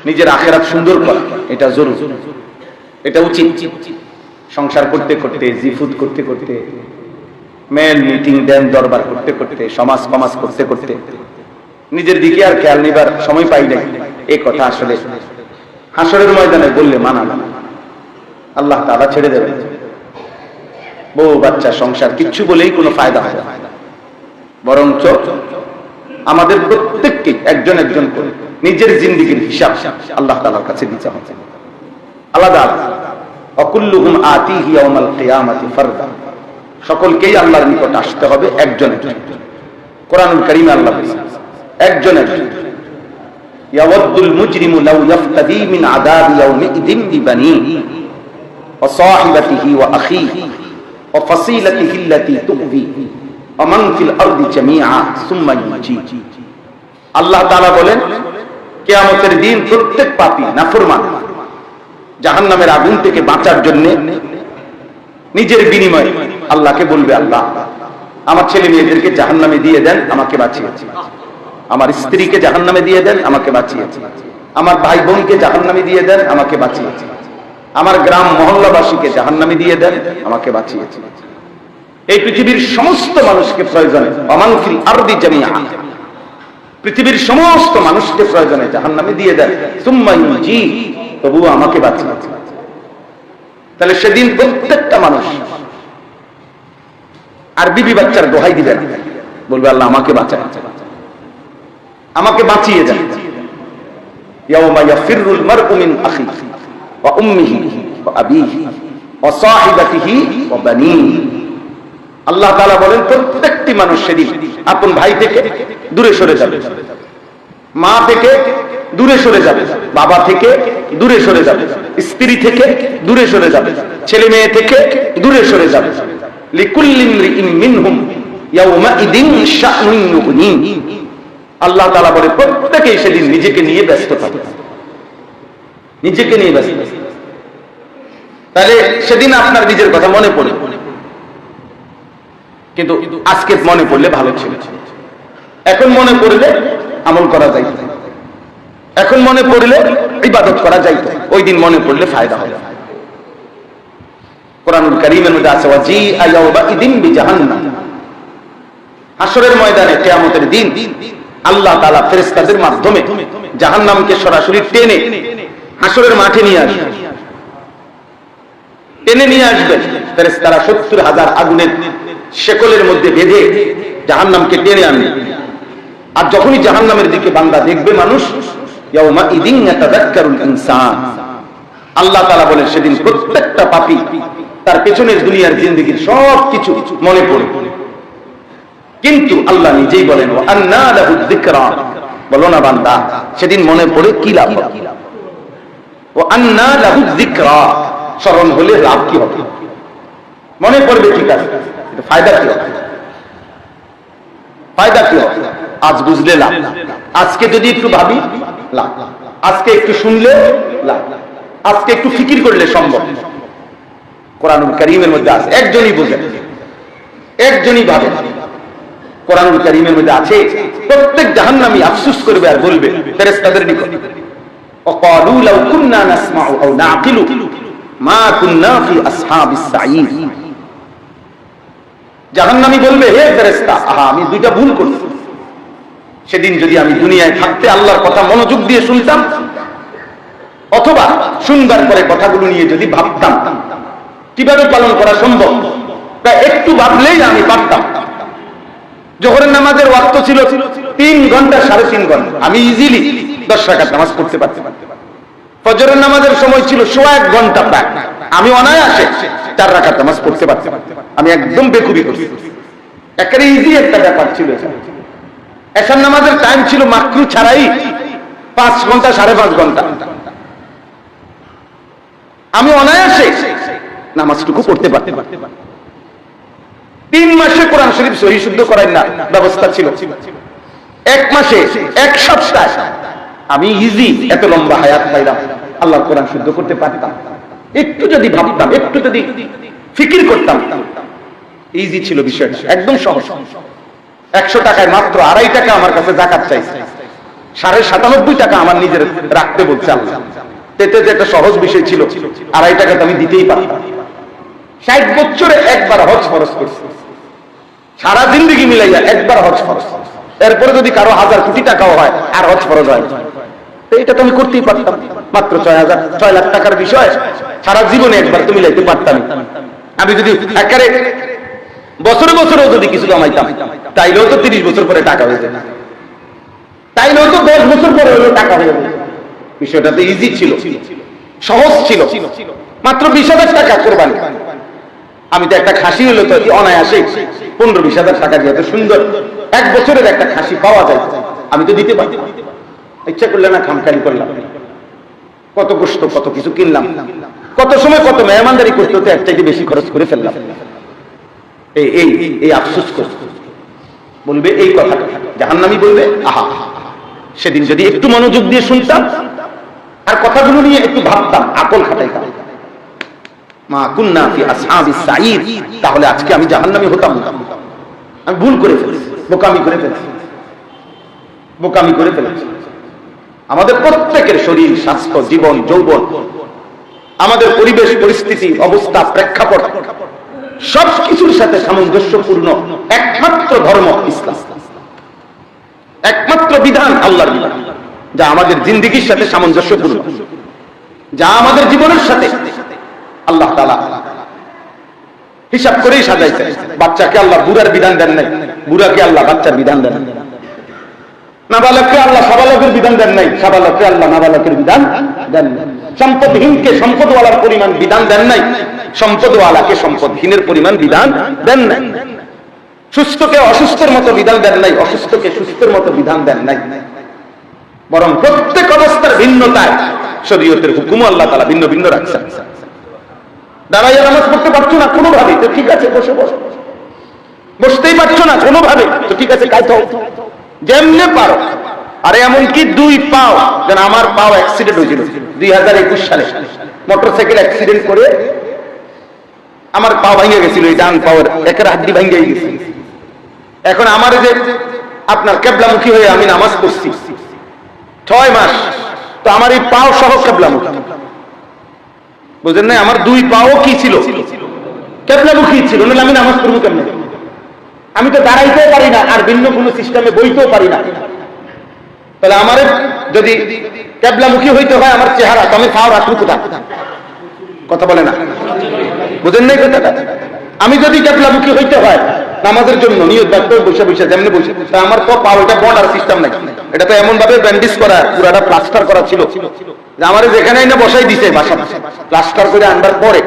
নিজের আখিরাত সুন্দর করা এটা জরুরি, এটা উচিত। সংসার করতে করতে, জিফুত করতে করতে, মেল মিটিং দেন দরবার করতে করতে, সমাজ সমাজ করতে করতে নিজের দিকে আর খেয়াল নিবার সময় পাই নাই। এই কথা আসলে হাসরের ময়দানে বললে মানা না, আল্লাহ তাআলা ছেড়ে দেবেন। বউ বাচ্চা সংসার কিচ্ছু বলেই কোনো ফায়দা হয় না, বরঞ্চ আমাদের প্রত্যেককে একজন একজন করে নিজের জিন্দেগীর হিসাব আল্লাহ তাআলার কাছে দিতে হবে আলাদা আলাদা। অকুল্লুহুম আতিহি ইয়াউমাল কিয়ামাতি ফারদা, সকলকেই আল্লাহর নিকট আসতে হবে একজন একজন। কোরআনুল কারীমে আল্লাহ বলেছেন একজন একজন। ইয়াওয়াদ্দুল মুজরিমু লাউ ইয়াফতাদি মিন আযাবি ইয়াউমিদিন বিবানিহি ওয়া সাহিবাতিহি ওয়া আখিহি ওয়া ফাসিলাতিহি আল্লাতী তু'বিহি ওয়া মান ফিল আরদি জামিআ সুম্মা ইউনজি। আল্লাহ তাআলা বলেন কিয়ামতের দিন প্রত্যেক পাপী নাফরমান জাহান্নামের আগুন থেকে বাঁচার জন্য নিজের বিনিময়ে আল্লাহকে বলবে, আল্লাহ আমার ছেলে মেয়েদেরকে জাহান্নামে দিয়ে দেন, আমাকে বাঁচিয়েছেন। আমার স্ত্রীকে জাহান্নামে দিয়ে দেন, আমাকে বাঁচিয়েছেন। আমার ভাই বোনকে জাহান্নামে দিয়ে দেন, আমাকে বাঁচিয়েছেন। আমার গ্রাম মহল্লাবাসীকে জাহান্নামে দিয়ে দেন, আমাকে বাঁচিয়েছেন। এই পৃথিবীর সমস্ত মানুষকে প্রয়োজনে ওমান ফিল আরদি জামিআ, পৃথিবীর সমস্ত মানুষকে প্রয়োজনে জাহান্নামে দিয়ে দেন, সুম্মা ইউনজি, তবু আমাকে বাঁচিয়েছেন। তাহলে সেদিন প্রত্যেকটা মানুষ আর বিবি বাচ্চার দোহাই দিবেন, বলবে আল্লাহ আমাকে বাঁচান, আমাকে বাঁচিয়ে দেন। ইয়াউমা ইয়াফিরুল মারউ মিন আখিহি ওয়া উম্মিহি ওয়া আবিহি ওয়া সাহিবাতিহি ওয়া বানিহি। আল্লাহ তাআলা বলেন প্রত্যেকটি মানুষ সেদিন আপন ভাই থেকে দূরে সরে যাবে, মা থেকে দূরে সরে যাবে, বাবা থেকে দূরে সরে যাবে, স্ত্রী থেকে দূরে সরে যাবে, ছেলে মেয়ে থেকে দূরে সরে যাবে। লিকুল্লি ইমরিইন মিনহুম ইয়াউমাইদিন শা'নুন ইউগনি। আল্লাহ তাআলা বলে প্রত্যেকেই সেদিন নিজেকে নিয়ে ব্যস্ত থাকবে, নিজেকে নিয়ে ব্যস্ত। তাহলে সেদিন আপনার নিজের কথা মনে পড়ে, কিন্তু আজকে মনে পড়লে ভালো ছিল, এখন মনে পড়লে আমল করা যাইত, এখন মনে পড়লে ইবাদত করা যাইত, ওই দিন মনে পড়লে ফায়দা হবে। কোরআনুল কারীমের মধ্যে আছে ওয়াজিআ ইয়াউমাইদিন বিজাহান্নাম। হাসরের ময়দানে কিয়ামতের দিন আল্লাহ তাআলা ফেরেশতাদের মাধ্যমে জাহান্নামকে সরাসরি টেনে হাসরের মাঠে নিয়ে আসবেন, টেনে নিয়ে আসবেন। ফেরেশতারা ৭০,০০০ আগুনের শেকলের মধ্যে বেঁধে জাহান্নামকে টেনে আনবে। আর যখনই জাহান্নামের দিকে বান্দা দেখবে মানুষ, ইয়াউমাইদিন ইয়াতাযাক্কারুল ইনসান, আল্লাহ তাআলা বলেন সেদিন প্রত্যেকটা পাপী তার পেছনের দুনিয়ার জিন্দেগীর সব কিছু মনে পড়বে। কিন্তু আল্লাহ নিজেই বলেন ওয়া আন্না লাহু যিকরা, বলো না বান্দা সেদিন মনে পড়ে কি লাভ হবে? ওয়া আন্না লাহু যিকরা, স্মরণ হলে লাভ কি হবে? মনে পড়বে ঠিক আছে, কিন্তু ফায়দা কি হবে? ফায়দা কি হবে? আজ বুঝলে লাভ, আজকে যদি একটু ভাবি লাভ, আজকে একটু শুনলে লাভ, আজকে একটু ফিকির করলে সম্ভব। কোরআনুল কারীমের মধ্যে আছে, একজনই বোঝেন, একজনই ভাবেন। কোরআনুল কারীমের মধ্যে আছে প্রত্যেক জাহান্নামী আফসোস করবে আর বলবে ফেরেশতাদের নিকট, ওয়াকালু লাউ কুননা নাসমাউ আও নাআকিলু মা কুননা ফি আসহাবিস সাঈর। জাহান্নামী বলবে হে ফেরেশতা, আহা আমি দুইটা ভুল করছি, সেদিন যদি আমি দুনিয়ায় থাকতে আল্লাহর কথা মনোযোগ দিয়ে শুনতাম, অথবা শুনবার পরে কথাগুলো নিয়ে যদি ভাবতাম কিভাবে পালন করা সম্ভব, তা একটু ভাবলেই আমি পারতাম। জোহরের নামাজের ওয়াক্ত ছিল 3 ঘন্টা 3.5 ঘন্টা, আমি ইজিলি 10 রাকাত নামাজ পড়তে পারতাম। ফজরের নামাজের সময় ছিল 1.5 ঘন্টা প্রায়, আমি অনায়াসে 4 রাকাত নামাজ পড়তে পারতাম। আমি একদম বেকুবি করছি, একেবারে ইজি একটা ব্যাপার ছিল। এশার নামাজের টাইম ছিল মাকরু ছাড়াই 5 ঘন্টা 5.5 ঘন্টা, আমি অনায়াসে নামাজটুকু পড়তে পারতাম। 3 মাসে কোরআন শরীফ সহিহ শুদ্ধ করার না ব্যবস্থা ছিল, 1 মাসে 1 সপ্তাহে আমি ইজি এত লম্বা হায়াত পাইলাম, আল্লাহর কোরআন শুদ্ধ করতে পারতাম। একটু যদি ভাবতাম, একটু যদি ফিকির করতাম, ইজি ছিল বিষয়টা, একদম সহজ। 100 টাকায় মাত্র 2.5 টাকা আমার কাছে যাকাত চাইছে, ৯৭.৫ টাকা আমার নিজের রাখতে বলছে আল্লাহ। এতে যে একটা সহজ বিষয় ছিল, ২.৫ টাকা তো আমি দিতেই পারতাম। ৬০ বছরে একবার হজ ফরজ করছি, সারা জিন্দগি মিলাইয়া একবার হজ ফরজ। এরপরে যদি কারো ১,০০০ কোটি টাকাও হয় আর হজ ফরজ হয়, এটা তো আমি করতেই পারতাম। মাত্র ৬ লাখ টাকার বিষয়, সারা জীবনে একবার তো মিলাইতে পারতাম। আমি যদি একেবারে বছরে বছরেও যদি কিছু কামাইতাম, তাইলেও তো ৩০ বছর পরে টাকা হয়ে যেত, তাইলেও তো ১০ বছর পরে হলেও টাকা হয়ে যেত। বিষয়টা তো ইজি ছিল, সহজ ছিল, মাত্র ২০,০০০ টাকা কোরবানি। আমি তো একটা খাসি হলো তো অনায়াসে ১৫-২০,০০০ টাকা দিয়ে এত সুন্দর ১ বছরের একটা খাসি পাওয়া যায়, আমি তো দিতে পারি। ইচ্ছা করলে না খামখালি করলাম, কত কষ্ট, কত কিছু কিনলাম, কত সময় কত মেহমানদারি করতে হতে এর চাইতে বেশি খরচ করে ফেললাম। এই আফসোস করতে বলবে এই কথাটা, জাহান্নামী বলবে আহা, সেদিন যদি একটু মনোযোগ দিয়ে শুনতাম আর কথাগুলো নিয়ে একটু ভাবতাম, আকল খাটাইতাম, মা কুন্না ফি আসহাবিস সাঈদ, তাহলে আজকে আমি জাহান্নামী হতাম না। আমি ভুল করে ফেলেছি, বোকামি করে ফেলেছি, বোকামি করে ফেলেছি। আমাদের প্রত্যেকের শরীর, স্বাস্থ্য, জীবন, যৌবন, আমাদের পরিবেশ, পরিস্থিতি, অবস্থা, প্রেক্ষাপট সবকিছুর সাথে সামঞ্জস্যপূর্ণ একমাত্র ধর্ম ইসলাম, একমাত্র বিধান আল্লাহর বিধান, যা আমাদের জিন্দেগির সাথে সামঞ্জস্যপূর্ণ, যা আমাদের জীবনের সাথে আল্লাহ তাআলা হিসাব করেই সাজাইছে। বাচ্চাকে আল্লাহ বুড়ার বিধান দেন নাই, বুড়াকে আল্লাহ বাচ্চার বিধান দেন, নাবালককে আল্লাহ সাবালকের বিধান দেন নাই, সাবালককে আল্লাহ নাবালকের বিধান দেন নাই। সম্পদহীনকে সম্পদওয়ালার পরিমাণ বিধান দেন নাই, সম্পদওয়ালাকে সম্পদহীনের পরিমাণ বিধান দেন নাই। সুস্থকে অসুস্থের মতো বিধান দেন নাই, অসুস্থকে সুস্থের মতো বিধান দেন নাই, বরং প্রত্যেক অবস্থার ভিন্নতায় শরীয়তের হুকুম আল্লাহ তাআলা ভিন্ন ভিন্ন রাখছেন। দাঁড়াইয়া নামাজ পড়তে পারছো না কোনোভাবে, তো ঠিক আছে বসে বসে, বসতেই পারছো না কোনোভাবে, তো ঠিক আছে কাজ যেমনে পারো। আরে এমনকি ২ পাও, যেন আমার পাও অ্যাক্সিডেন্ট হয়েছিল ২০২১ সালে, মোটরসাইকেল অ্যাক্সিডেন্ট করে আমার পা ভেঙে গেছিল, এই ডান পাওয়ার একের হাড্ডি ভেঙে গেছিল। এখন আমার যে আপনার কেবলামুখী হয়ে আমি নামাজ পড়ছি ৬ মাস, তো আমার এই পাও সহ কেবলামুখী, বুঝলেন না? আমার ২ পাও কি ছিল? কেবলামুখী ছিল, নাহলে আমি নামাজ পড়বো কেমনে? আমি তো দাঁড়াইতেও পারি না, আর ভিন্ন কোনো সিস্টেমে বইতেও পারি না। তাহলে আমার যদি কেবলামুখী হইতে হয় আমার চেহারা, তো আমি পাও রাখবো কোথায়? কথা বলে না, বুঝেন নাই কথাটা? আমি যদি কেবলামুখী হইতে হয় নামাজের জন্য নিয়ত বাক্য বসে বসে যেমনি বসে, তা আমার তো পাও এটা বন্ড আর সিস্টেম নাই, এটা তো এমন ভাবে ব্যান্ডেজ করা, পুরাটা প্লাস্টার করা ছিল যে আমার যেখানে না বসাই দিছে বাসা, প্লাস্টার করে আনবার পরে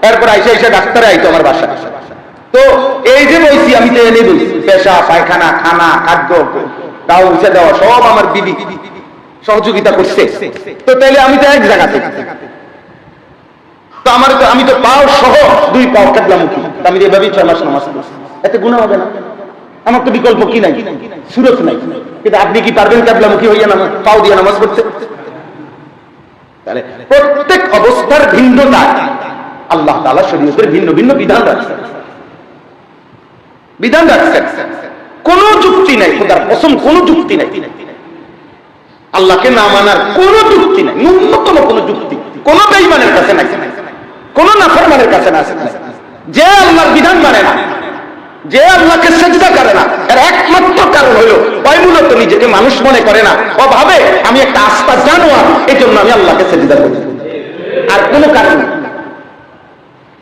এরপর আইসা আইসা ডাক্তারে আইতো আমার বাসা। তো এই যে বলছি আমি তো এনে বলছি, পেশা, পায়খানা, খানা, খাদ্য, তাও উঠে দেওয়া সব আমার বিবি সহযোগিতা করছে। তো তাইলে আমি তো এক জায়গাতে, তো আমার তো আমি তো পাও সহ ২ পাও কেবলামুখী, আমি এভাবেই ৬ মাস নামাজ পড়ছি, এতে গুনাহ হবে না? আমার তো বিকল্প কি নাই, সুরত নাই। কিন্তু আপনি কি পারবেন কেবলামুখী হইয়া নামাজ পাও দিয়ে নামাজ পড়তে? তাহলে প্রত্যেক অবস্থার ভিন্নতা আল্লাহ তাআলা শরীয়তের ভিন্ন ভিন্ন বিধান রাখছেন, বিধান রাখছেন। কোন যুক্তি নাই, খোদার কসম কোন যুক্তি নাই, আল্লাহকে না মানার কোন যুক্তি নাই, ন্যূনতম কোন যুক্তি কোন বেঈমানের কাছে নাই, কোন নাফরমানের কাছে না। যে আল্লাহর বিধান মানে না, যে আল্লাহকে সিজদা করে না, এর একমাত্র কারণ হলো ওই মূলত নিজেকে মানুষ মনে করে না, ও ভাবে আমি একটা আস্তা জানোয়ার, এই জন্য আমি আল্লাহকে সিজদা করি, আর কোনো কারণ নেই।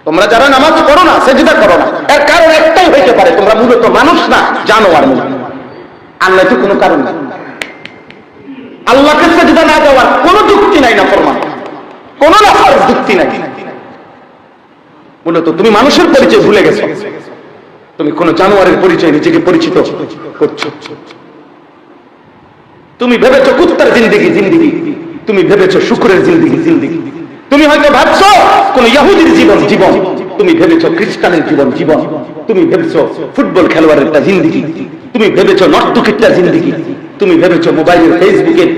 তোমরা যারা নামাজ পড়ো না, সিজদা করো না, এর কারণ একটাই হইতে পারে, তোমরা মূলত মানুষ না, জানোয়ার মূলত, আল্লাহ তো কোনো কারণ নাই। আল্লাহকে সিজদা না দেওয়ার কোনো যুক্তি নাই, না ফরমান কোনো নাফার যুক্তি নাই। মূলত তুমি মানুষের পরিচয় ভুলে গেছো, তুমি কোন জানোয়ারের পরিচয় নিজেকে পরিচিত করছো। তুমি ভেবেছো কুত্তার জিন্দেগি জিন্দেগি, তুমি ভেবেছো শুকুরের জিন্দেগি জিন্দেগি, তুমি হয়তো ভাবছো কোন ইহুদির জীবন জীবন, তুমি ভেবেছো খ্রিস্টানের জীবন জীবন, তুমি ভেবেছো ফুটবল খেলোয়াড়ের একটা জিন্দেগি, তুমি ভেবেছো নর্তকীর জিন্দেগি, তুমি ভেবেছো মোবাইলের, ফেসবুকের,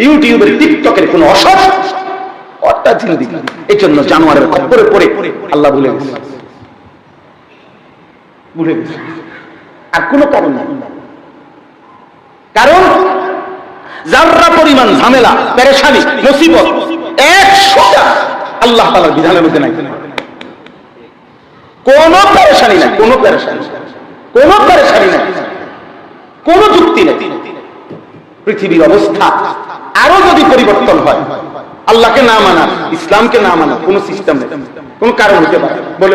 ইউটিউবের, টিকটকের কোন অসৎ অটা জিন্দেগি। এই জন্য জানোয়ারের খপ্পরে পড়ে আল্লাহ ভুলে গেছে, ভুলে গেছে, আর কোনো কারণ নেই। কারণ যারা পরিমাণ ঝামেলা, পেরেশানি, মুসিবত 100টা আল্লাহ তাআলার বিধানের মধ্যে নাই। কোনো পেরেশানি নাই, কোনো পেরেশানি, কোনো পেরেশানি নাই, কোনো যুক্তি নেই। পৃথিবীর অবস্থা আরো যদি পরিবর্তন হয়, আল্লাহকে না মানা, ইসলামকে না মানা, কোন সিস্টেম নেই, কোন কারণ হতে পারে বলে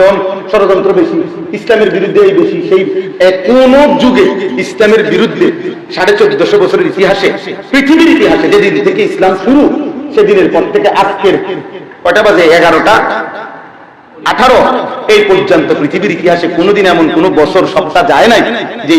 ষড়যন্ত্র বেশি, ইসলামের বিরুদ্ধে এই বেশি সেই। কোন যুগে ইসলামের বিরুদ্ধে 1450 বছরের ইতিহাসে, পৃথিবীর ইতিহাসে যেদিন থেকে ইসলাম শুরু, সেদিনের পর থেকে আজকের কয়টা বাজে, 11টা 18 এই পর্যন্ত পৃথিবীর ইতিহাসে কোনোদিন এমন কোন বছর সপ্তাহ যায় নাই যে